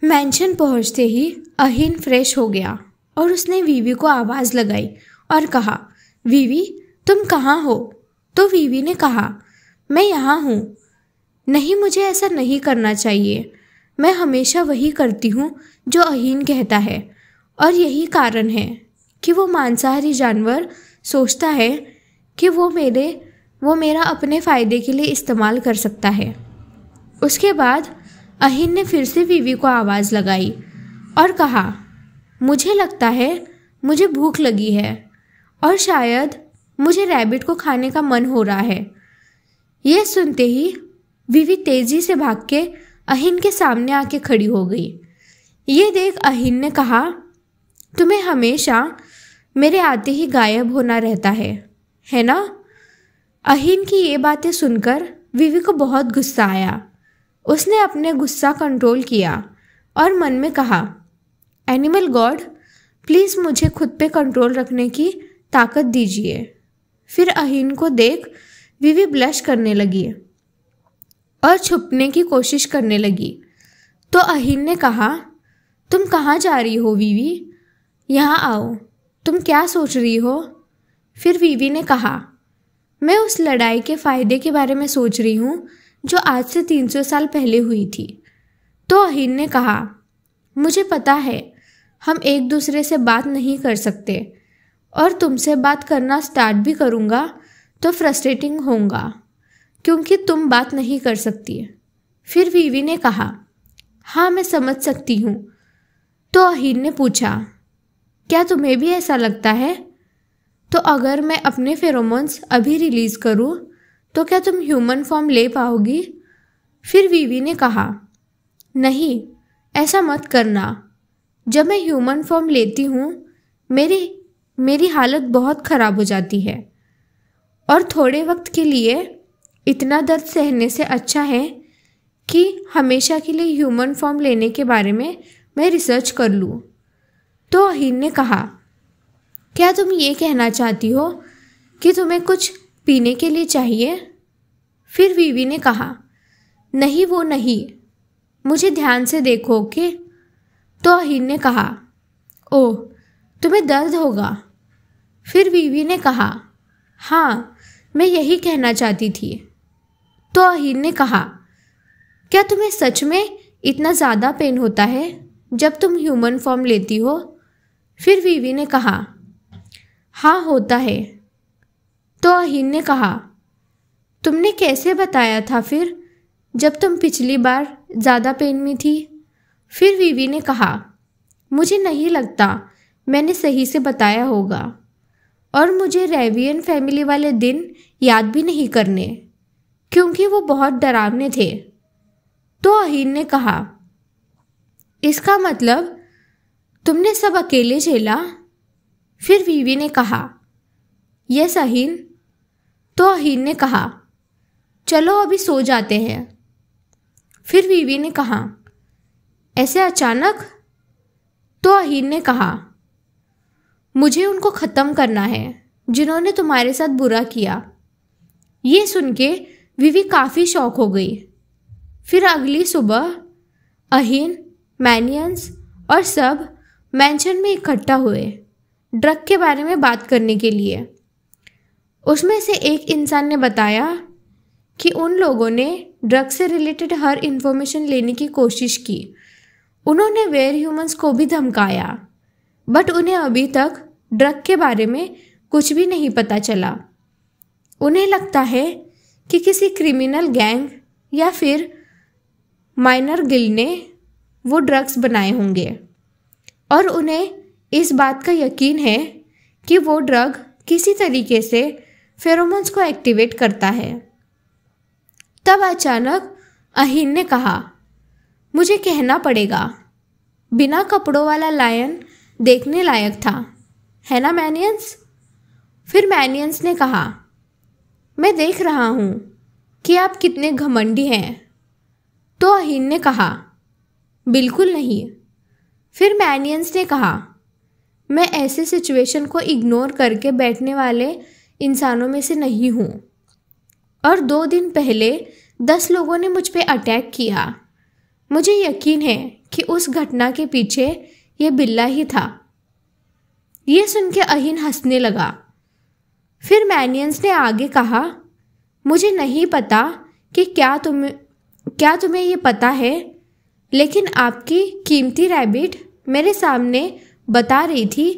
Mention पहुंचते ही अहिन fresh हो गया और उसने वीवी को आवाज़ लगाई और कहा, वीवी तुम कहाँ हो? तो वीवी ने कहा, मैं यहाँ हूँ। नहीं, मुझे ऐसा नहीं करना चाहिए। मैं हमेशा वही करती हूँ जो अहिन कहता है और यही कारण है कि वो मांसाहारी जानवर सोचता है कि वो मेरा अपने फ़ायदे के लिए इस्तेमाल कर सकता है। उसके बाद अहिन ने फिर से वीवी को आवाज़ लगाई और कहा, मुझे लगता है मुझे भूख लगी है और शायद मुझे रैबिट को खाने का मन हो रहा है। यह सुनते ही वीवी तेज़ी से भाग के अहिन के सामने आके खड़ी हो गई। ये देख अहिन ने कहा, तुम्हें हमेशा मेरे आते ही गायब होना रहता है ना? अहिन की ये बातें सुनकर वीवी को बहुत गुस्सा आया। उसने अपने गुस्सा कंट्रोल किया और मन में कहा, एनिमल गॉड प्लीज़ मुझे खुद पे कंट्रोल रखने की ताकत दीजिए। फिर अहिन को देख वीवी ब्लश करने लगी और छुपने की कोशिश करने लगी। तो अहिन ने कहा, तुम कहाँ जा रही हो वीवी? यहाँ आओ, तुम क्या सोच रही हो? फिर वीवी ने कहा, मैं उस लड़ाई के फ़ायदे के बारे में सोच रही हूँ जो आज से 300 साल पहले हुई थी। तो अहिन ने कहा, मुझे पता है हम एक दूसरे से बात नहीं कर सकते और तुमसे बात करना स्टार्ट भी करूँगा तो फ्रस्ट्रेटिंग होगा क्योंकि तुम बात नहीं कर सकती। फिर वीवी ने कहा, हाँ मैं समझ सकती हूँ। तो अहिन ने पूछा, क्या तुम्हें भी ऐसा लगता है? तो अगर मैं अपने फेरोमोन्स अभी रिलीज़ करूँ तो क्या तुम ह्यूमन फॉर्म ले पाओगी? फिर वीवी ने कहा, नहीं ऐसा मत करना। जब मैं ह्यूमन फॉर्म लेती हूँ मेरी हालत बहुत ख़राब हो जाती है और थोड़े वक्त के लिए इतना दर्द सहने से अच्छा है कि हमेशा के लिए ह्यूमन फॉर्म लेने के बारे में मैं रिसर्च कर लूँ। तो अहिन ने कहा, क्या तुम ये कहना चाहती हो कि तुम्हें कुछ पीने के लिए चाहिए? फिर वीवी ने कहा, नहीं वो नहीं, मुझे ध्यान से देखो ओके? तो अहिन ने कहा, ओह तुम्हें दर्द होगा? फिर वीवी ने कहा, हाँ मैं यही कहना चाहती थी। तो अहिन ने कहा, क्या तुम्हें सच में इतना ज़्यादा पेन होता है जब तुम ह्यूमन फॉर्म लेती हो? फिर वीवी ने कहा, हाँ होता है। तो अहिन ने कहा, तुमने कैसे बताया था फिर जब तुम पिछली बार ज़्यादा पेन में थी? फिर वीवी ने कहा, मुझे नहीं लगता मैंने सही से बताया होगा और मुझे रेवियन फैमिली वाले दिन याद भी नहीं करने क्योंकि वो बहुत डरावने थे। तो अहिन ने कहा, इसका मतलब तुमने सब अकेले झेला? फिर वीवी ने कहा, यस अहिन। तो अहिन ने कहा, चलो अभी सो जाते हैं। फिर वीवी ने कहा, ऐसे अचानक? तो अहिन ने कहा, मुझे उनको ख़त्म करना है जिन्होंने तुम्हारे साथ बुरा किया। ये सुन के वीवी काफ़ी शॉक हो गई। फिर अगली सुबह अहिन, मैनियंस और सब मेंशन में इकट्ठा हुए ड्रग के बारे में बात करने के लिए। उसमें से एक इंसान ने बताया कि उन लोगों ने ड्रग से रिलेटेड हर इन्फॉर्मेशन लेने की कोशिश की। उन्होंने वेयर ह्यूमंस को भी धमकाया बट उन्हें अभी तक ड्रग के बारे में कुछ भी नहीं पता चला। उन्हें लगता है कि किसी क्रिमिनल गैंग या फिर माइनर गिल्ड ने वो ड्रग्स बनाए होंगे और उन्हें इस बात का यकीन है कि वो ड्रग किसी तरीके से फेरोमोन्स को एक्टिवेट करता है। तब अचानक अहिन ने कहा, मुझे कहना पड़ेगा, बिना कपड़ों वाला लायन देखने लायक था, है ना मैनियंस? फिर मैनियंस ने कहा, मैं देख रहा हूँ कि आप कितने घमंडी हैं। तो अहिन ने कहा, बिल्कुल नहीं। फिर मैनियंस ने कहा, मैं ऐसे सिचुएशन को इग्नोर करके बैठने वाले इंसानों में से नहीं हूँ और 2 दिन पहले 10 लोगों ने मुझ पे अटैक किया। मुझे यकीन है कि उस घटना के पीछे यह बिल्ला ही था। यह सुन के अहिन हंसने लगा। फिर मैनियंस ने आगे कहा, मुझे नहीं पता कि क्या तुम्हें ये पता है, लेकिन आपकी कीमती रैबिट मेरे सामने बता रही थी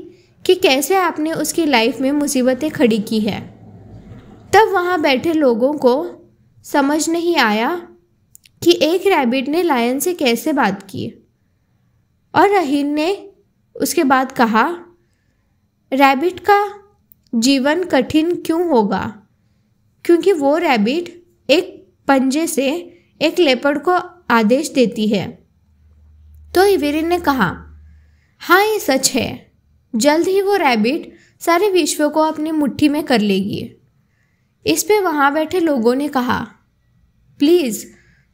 कि कैसे आपने उसकी लाइफ में मुसीबतें खड़ी की है। तब वहाँ बैठे लोगों को समझ नहीं आया कि एक रैबिट ने लायन से कैसे बात की। और अहिन ने उसके बाद कहा, रैबिट का जीवन कठिन क्यों होगा? क्योंकि वो रैबिट एक पंजे से एक लेपर्ड को आदेश देती है। तो इवेरिन ने कहा, हाँ ये सच है, जल्द ही वो रैबिट सारे विश्व को अपनी मुट्ठी में कर लेगी। इस पे वहाँ बैठे लोगों ने कहा, प्लीज़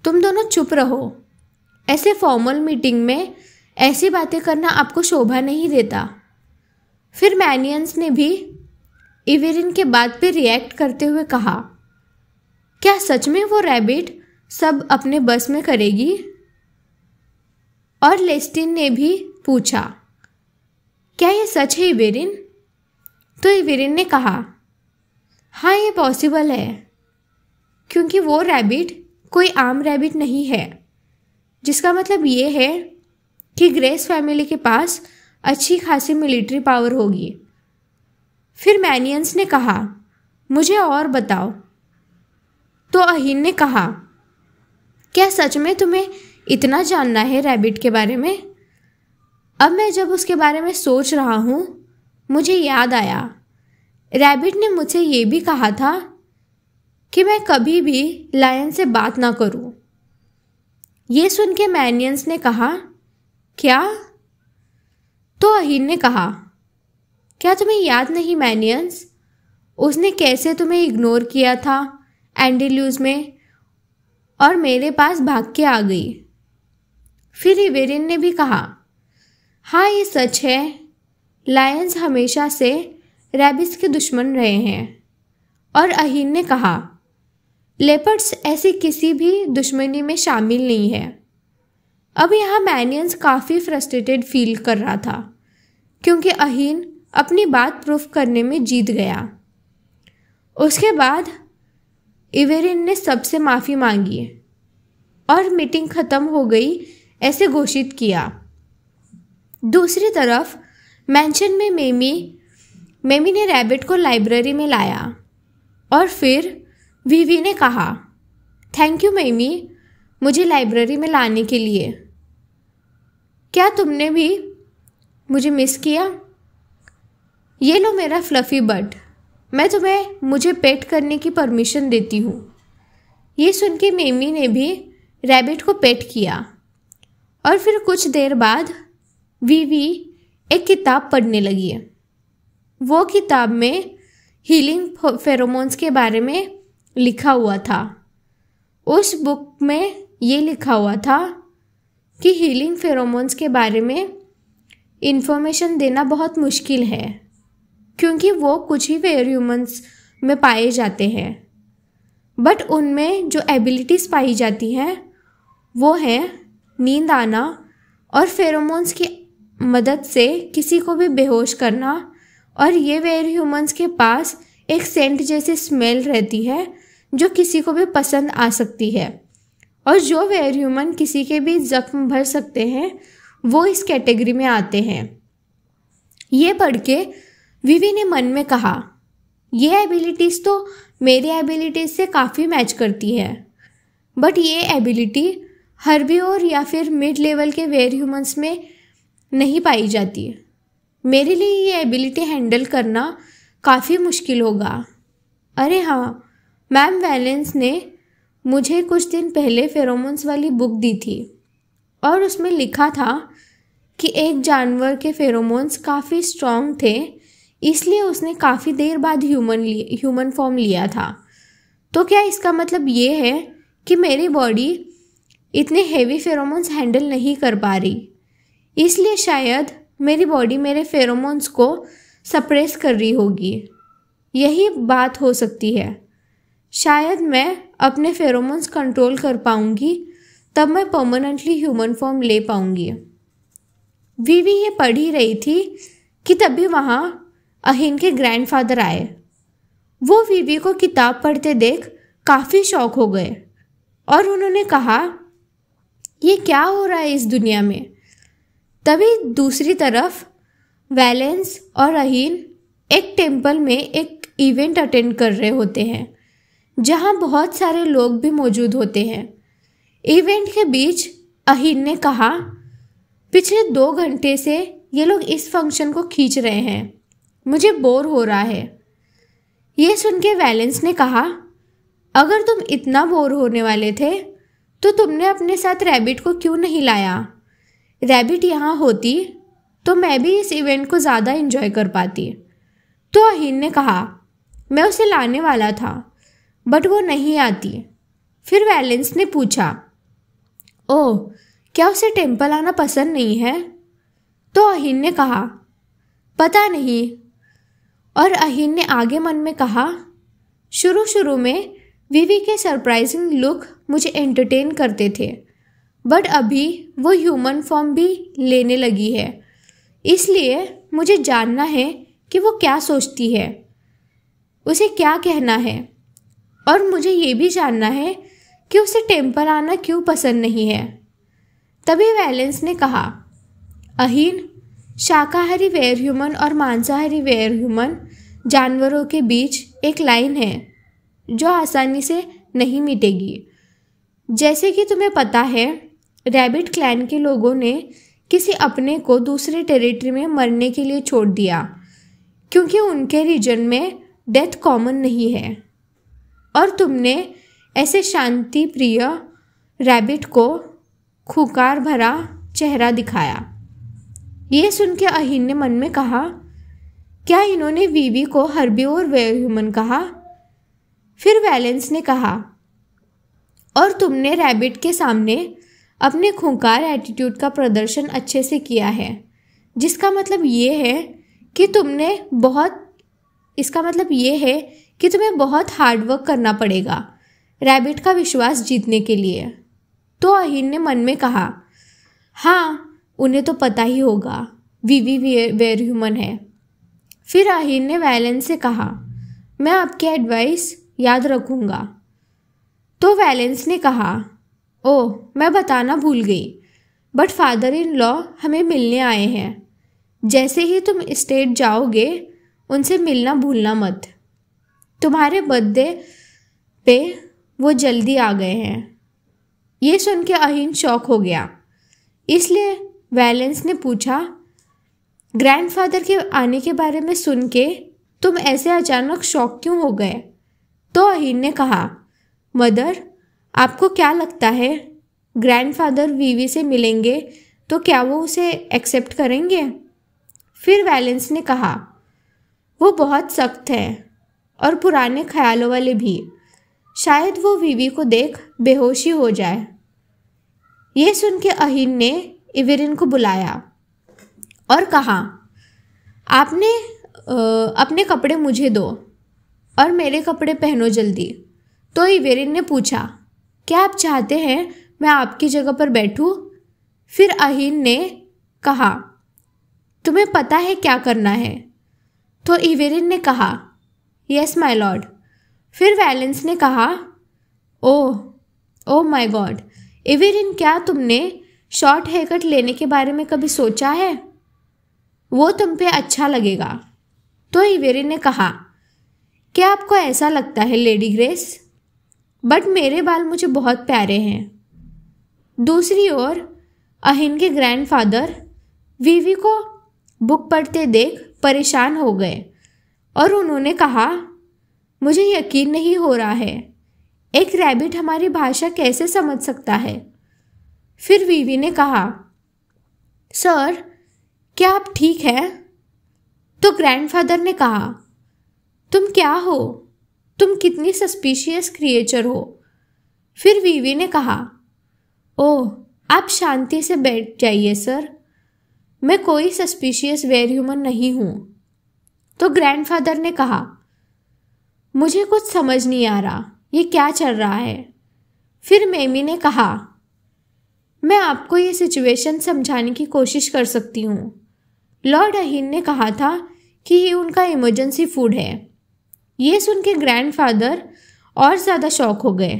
तुम दोनों चुप रहो, ऐसे फॉर्मल मीटिंग में ऐसी बातें करना आपको शोभा नहीं देता। फिर मैनियंस ने भी इवेरिन के बात पे रिएक्ट करते हुए कहा, क्या सच में वो रैबिट सब अपने बस में करेगी? और लेस्टिन ने भी पूछा, क्या ये सच है इवेरिन? तो इवेरिन ने कहा, हाँ ये पॉसिबल है, क्योंकि वो रैबिट कोई आम रैबिट नहीं है, जिसका मतलब ये है कि ग्रेस फैमिली के पास अच्छी खासी मिलिट्री पावर होगी। फिर मैनियंस ने कहा, मुझे और बताओ। तो अहिन ने कहा, क्या सच में तुम्हें इतना जानना है रैबिट के बारे में? अब मैं जब उसके बारे में सोच रहा हूँ, मुझे याद आया, रैबिट ने मुझसे ये भी कहा था कि मैं कभी भी लायन से बात ना करूँ। ये सुन के मैनियंस ने कहा, क्या? तो अहिन ने कहा, क्या तुम्हें याद नहीं मैनियंस, उसने कैसे तुम्हें इग्नोर किया था एंडेल्यूज में और मेरे पास भाग के आ गई। फिर इवेरिन ने भी कहा, हाँ ये सच है, लायंस हमेशा से रैबिट्स के दुश्मन रहे हैं। और अहिन ने कहा, लेपर्ड्स ऐसी किसी भी दुश्मनी में शामिल नहीं है। अब यहाँ मैनियंस काफ़ी फ्रस्ट्रेटेड फील कर रहा था, क्योंकि अहिन अपनी बात प्रूफ करने में जीत गया। उसके बाद इवेरिन ने सबसे माफ़ी मांगी और मीटिंग ख़त्म हो गई ऐसे घोषित किया। दूसरी तरफ मैंशन में मेमी ने रैबिट को लाइब्रेरी में लाया और फिर वीवी ने कहा, थैंक यू मेमी, मुझे लाइब्रेरी में लाने के लिए। क्या तुमने भी मुझे मिस किया? ये लो मेरा फ्लफ़ी बट, मैं तुम्हें मुझे पेट करने की परमिशन देती हूँ। ये सुन के मेमी ने भी रैबिट को पेट किया। और फिर कुछ देर बाद वीवी एक किताब पढ़ने लगी। वो किताब में हीलिंग फेरोमोन्स के बारे में लिखा हुआ था। उस बुक में ये लिखा हुआ था कि हीलिंग फेरोमोन्स के बारे में इंफॉर्मेशन देना बहुत मुश्किल है, क्योंकि वो कुछ ही वेयर ह्यूमंस में पाए जाते हैं। बट उनमें जो एबिलिटीज़ पाई जाती हैं वो है नींद आना और फेरोमोन्स की मदद से किसी को भी बेहोश करना। और ये वेयर ह्यूमंस के पास एक सेंट जैसी स्मेल रहती है जो किसी को भी पसंद आ सकती है। और जो वेयर ह्यूमन किसी के भी जख्म भर सकते हैं वो इस कैटेगरी में आते हैं। ये पढ़ के विवी ने मन में कहा, ये एबिलिटीज़ तो मेरी एबिलिटीज़ से काफ़ी मैच करती है, बट ये एबिलिटी हर्बियोर या फिर मिड लेवल के वेयर ह्यूमंस में नहीं पाई जाती। मेरे लिए ये एबिलिटी हैंडल करना काफ़ी मुश्किल होगा। अरे हाँ, मैम वैलेंस ने मुझे कुछ दिन पहले फेरोमोन्स वाली बुक दी थी और उसमें लिखा था कि एक जानवर के फेरोमोन्स काफ़ी स्ट्रॉन्ग थे, इसलिए उसने काफ़ी देर बाद ह्यूमन फॉर्म लिया था। तो क्या इसका मतलब ये है कि मेरी बॉडी इतने हेवी फेरोमोन्स हैंडल नहीं कर पा रही, इसलिए शायद मेरी बॉडी मेरे फेरोमोन्स को सप्रेस कर रही होगी। यही बात हो सकती है। शायद मैं अपने फेरोमोन्स कंट्रोल कर पाऊँगी तब मैं परमानेंटली ह्यूमन फॉर्म ले पाऊंगी। वीवी ये पढ़ ही रही थी कि तभी वहाँ अहिन के ग्रैंडफादर आए। वो वीवी को किताब पढ़ते देख काफ़ी शॉक हो गए और उन्होंने कहा, ये क्या हो रहा है इस दुनिया में। तभी दूसरी तरफ वैलेंस और अहिन एक टेम्पल में एक इवेंट अटेंड कर रहे होते हैं जहाँ बहुत सारे लोग भी मौजूद होते हैं। इवेंट के बीच अहिन ने कहा, पिछले 2 घंटे से ये लोग इस फंक्शन को खींच रहे हैं, मुझे बोर हो रहा है। ये सुन के वैलेंस ने कहा, अगर तुम इतना बोर होने वाले थे तो तुमने अपने साथ रैबिट को क्यों नहीं लाया। रैबिट यहाँ होती तो मैं भी इस इवेंट को ज़्यादा एंजॉय कर पाती। तो अहिन ने कहा, मैं उसे लाने वाला था बट वो नहीं आती। फिर वैलेंस ने पूछा, ओह, क्या उसे टेम्पल आना पसंद नहीं है। तो अहिन ने कहा, पता नहीं। और अहिन ने आगे मन में कहा, शुरू में वीवी के सरप्राइजिंग लुक मुझे एंटरटेन करते थे बट अभी वो ह्यूमन फॉर्म भी लेने लगी है, इसलिए मुझे जानना है कि वो क्या सोचती है, उसे क्या कहना है, और मुझे ये भी जानना है कि उसे टेम्पल आना क्यों पसंद नहीं है। तभी वैलेंस ने कहा, अहिन, शाकाहारी वेयर ह्यूमन और मांसाहारी वेयर ह्यूमन जानवरों के बीच एक लाइन है जो आसानी से नहीं मिटेगी। जैसे कि तुम्हें पता है, रैबिट क्लैन के लोगों ने किसी अपने को दूसरे टेरिटरी में मरने के लिए छोड़ दिया क्योंकि उनके रीजन में डेथ कॉमन नहीं है, और तुमने ऐसे शांति प्रिय रैबिट को खूंखार भरा चेहरा दिखाया। ये सुन के अहिन ने मन में कहा, क्या इन्होंने वीवी को हर्बीवोर वेयर ह्यूमन कहा। फिर वैलेंस ने कहा, और तुमने रैबिट के सामने अपने खूंखार एटीट्यूड का प्रदर्शन अच्छे से किया है, जिसका मतलब ये है कि तुम्हें बहुत हार्ड वर्क करना पड़ेगा रैबिट का विश्वास जीतने के लिए। तो अहिन ने मन में कहा, हाँ, उन्हें तो पता ही होगा वीवी वेयर ह्यूमन है। फिर अहिन ने वैलेंस से कहा, मैं आपकी एडवाइस याद रखूँगा। तो वैलेंस ने कहा, ओह, मैं बताना भूल गई, बट फादर इन लॉ हमें मिलने आए हैं। जैसे ही तुम स्टेट जाओगे उनसे मिलना भूलना मत। तुम्हारे बर्थडे पे वो जल्दी आ गए हैं। ये सुन के अहिन शॉक हो गया, इसलिए वैलेंस ने पूछा, ग्रैंडफादर के आने के बारे में सुन के तुम ऐसे अचानक शॉक क्यों हो गए। तो अहिन ने कहा, मदर, आपको क्या लगता है ग्रैंडफादर वीवी से मिलेंगे तो क्या वो उसे एक्सेप्ट करेंगे। फिर वैलेंस ने कहा, वो बहुत सख्त हैं और पुराने ख्यालों वाले भी, शायद वो वीवी को देख बेहोशी हो जाए। ये सुन के अहिन ने इवेरिन को बुलाया और कहा, आपने अपने कपड़े मुझे दो और मेरे कपड़े पहनो जल्दी। तो इवेरिन ने पूछा, क्या आप चाहते हैं मैं आपकी जगह पर बैठूं। फिर अहिन ने कहा, तुम्हें पता है क्या करना है। तो इवेरिन ने कहा, यस माय लॉर्ड। फिर वैलेंस ने कहा, ओह माय गॉड, इवेरिन, क्या तुमने शॉर्ट हेयर कट लेने के बारे में कभी सोचा है। वो तुम पे अच्छा लगेगा। तो इवेरिन ने कहा, क्या आपको ऐसा लगता है लेडी ग्रेस, बट मेरे बाल मुझे बहुत प्यारे हैं। दूसरी ओर अहिन के ग्रैंडफादर वीवी को बुक पढ़ते देख परेशान हो गए और उन्होंने कहा, मुझे यकीन नहीं हो रहा है, एक रैबिट हमारी भाषा कैसे समझ सकता है। फिर वीवी ने कहा, सर, क्या आप ठीक हैं। तो ग्रैंडफादर ने कहा, तुम क्या हो, तुम कितनी सस्पिशियस क्रिएचर हो। फिर वीवी ने कहा, ओह, आप शांति से बैठ जाइए सर, मैं कोई सस्पिशियस वेयर ह्यूमन नहीं हूँ। तो ग्रैंडफादर ने कहा, मुझे कुछ समझ नहीं आ रहा, ये क्या चल रहा है। फिर मेमी ने कहा, मैं आपको ये सिचुएशन समझाने की कोशिश कर सकती हूँ। लॉर्ड अहीन ने कहा था कि ये उनका इमरजेंसी फूड है। ये सुन के ग्रैंडफादर और ज़्यादा शॉक हो गए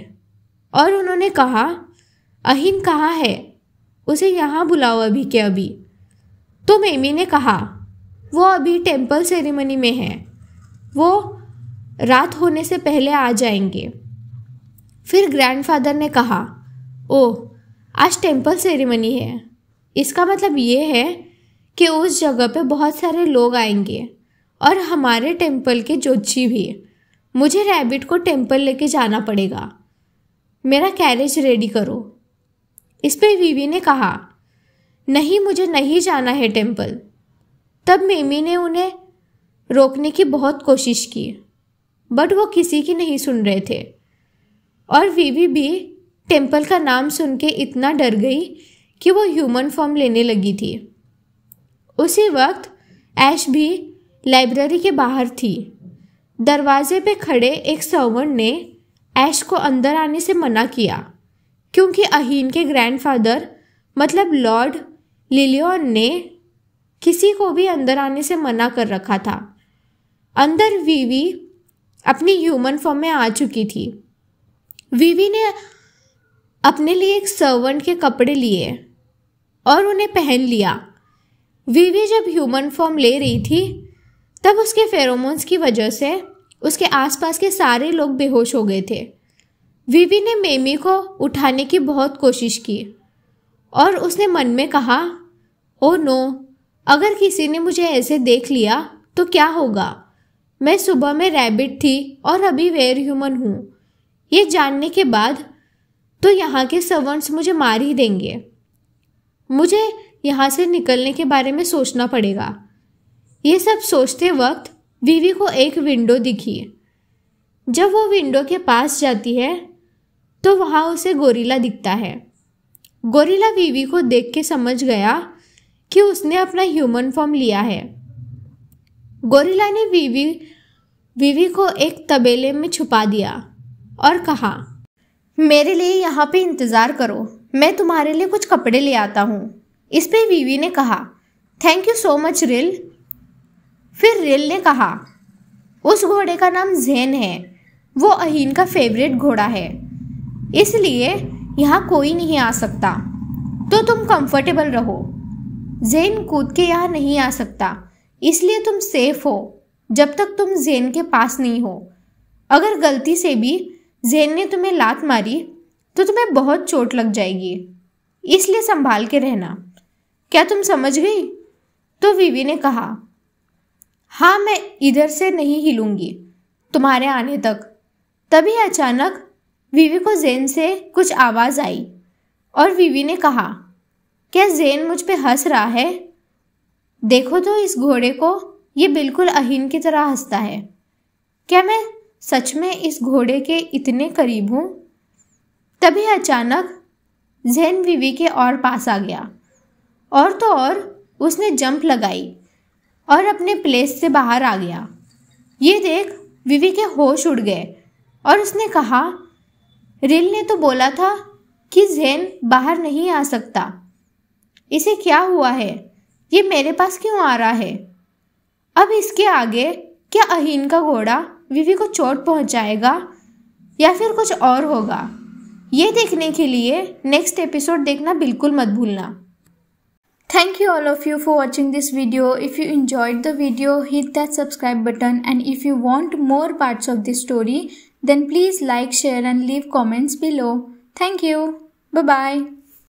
और उन्होंने कहा, अहीन कहाँ है? उसे यहाँ बुलाओ अभी के अभी। तो मेमी ने कहा, वो अभी टेम्पल सेरेमनी में है, वो रात होने से पहले आ जाएंगे। फिर ग्रैंडफादर ने कहा, ओह, आज टेम्पल सेरेमनी है, इसका मतलब ये है कि उस जगह पे बहुत सारे लोग आएंगे और हमारे टेम्पल के ज्योतिषी भी। मुझे रैबिट को टेम्पल लेके जाना पड़ेगा, मेरा कैरेज रेडी करो। इस पे वीवी ने कहा, नहीं, मुझे नहीं जाना है टेम्पल। तब मेमी ने उन्हें रोकने की बहुत कोशिश की, बट वो किसी की नहीं सुन रहे थे और वीवी भी टेम्पल का नाम सुन के इतना डर गई कि वो ह्यूमन फॉर्म लेने लगी थी। उसी वक्त ऐश भी लाइब्रेरी के बाहर थी। दरवाजे पे खड़े एक सर्वेंट ने ऐश को अंदर आने से मना किया क्योंकि अहीन के ग्रैंडफादर मतलब लॉर्ड लिलियन ने किसी को भी अंदर आने से मना कर रखा था। अंदर वीवी अपनी ह्यूमन फॉर्म में आ चुकी थी। वीवी ने अपने लिए एक सर्वेंट के कपड़े लिए और उन्हें पहन लिया। वीवी जब ह्यूमन फॉर्म ले रही थी तब उसके फेरोमोन्स की वजह से उसके आसपास के सारे लोग बेहोश हो गए थे। वीवी ने मेमी को उठाने की बहुत कोशिश की और उसने मन में कहा, ओह नो, अगर किसी ने मुझे ऐसे देख लिया तो क्या होगा? मैं सुबह में रैबिट थी और अभी वेयर ह्यूमन हूँ। ये जानने के बाद तो यहाँ के सर्वेंट्स मुझे मार ही देंगे। मुझे यहाँ से निकलने के बारे में सोचना पड़ेगा। ये सब सोचते वक्त वीवी को एक विंडो दिखी। जब वो विंडो के पास जाती है तो वहाँ उसे गोरिल्ला दिखता है। गोरिल्ला वीवी को देख के समझ गया कि उसने अपना ह्यूमन फॉर्म लिया है। गोरिल्ला ने वीवी को एक तबेले में छुपा दिया और कहा, मेरे लिए यहाँ पे इंतज़ार करो, मैं तुम्हारे लिए कुछ कपड़े ले आता हूँ। इस पे वीवी ने कहा, थैंक यू सो मच रिल। फिर रिल ने कहा, उस घोड़े का नाम ज़ेन है, वो अहीन का फेवरेट घोड़ा है, इसलिए यहाँ कोई नहीं आ सकता, तो तुम कंफर्टेबल रहो। ज़ेन कूद के यहाँ नहीं आ सकता, इसलिए तुम सेफ हो जब तक तुम ज़ेन के पास नहीं हो। अगर गलती से भी ज़ेन ने तुम्हें लात मारी तो तुम्हें बहुत चोट लग जाएगी, इसलिए संभाल के रहना। क्या तुम समझ गई? तो वीवी ने कहा, हाँ, मैं इधर से नहीं हिलूंगी तुम्हारे आने तक। तभी अचानक वीवी को ज़ेन से कुछ आवाज़ आई और वीवी ने कहा, क्या ज़ेन मुझ पे हंस रहा है? देखो तो इस घोड़े को, ये बिल्कुल अहीन की तरह हंसता है। क्या मैं सच में इस घोड़े के इतने करीब हूँ? तभी अचानक ज़ेन वीवी के और पास आ गया और तो और उसने जंप लगाई और अपने प्लेस से बाहर आ गया। ये देख वीवी के होश उड़ गए और उसने कहा, रिल ने तो बोला था कि ज़ेन बाहर नहीं आ सकता, इसे क्या हुआ है? ये मेरे पास क्यों आ रहा है? अब इसके आगे क्या अहीन का घोड़ा वीवी को चोट पहुंचाएगा या फिर कुछ और होगा? ये देखने के लिए नेक्स्ट एपिसोड देखना बिल्कुल मत भूलना। Thank you all of you for watching this video. If you enjoyed the video, hit that subscribe button, and if you want more parts of this story, then please like, share and leave comments below. Thank you. Bye bye.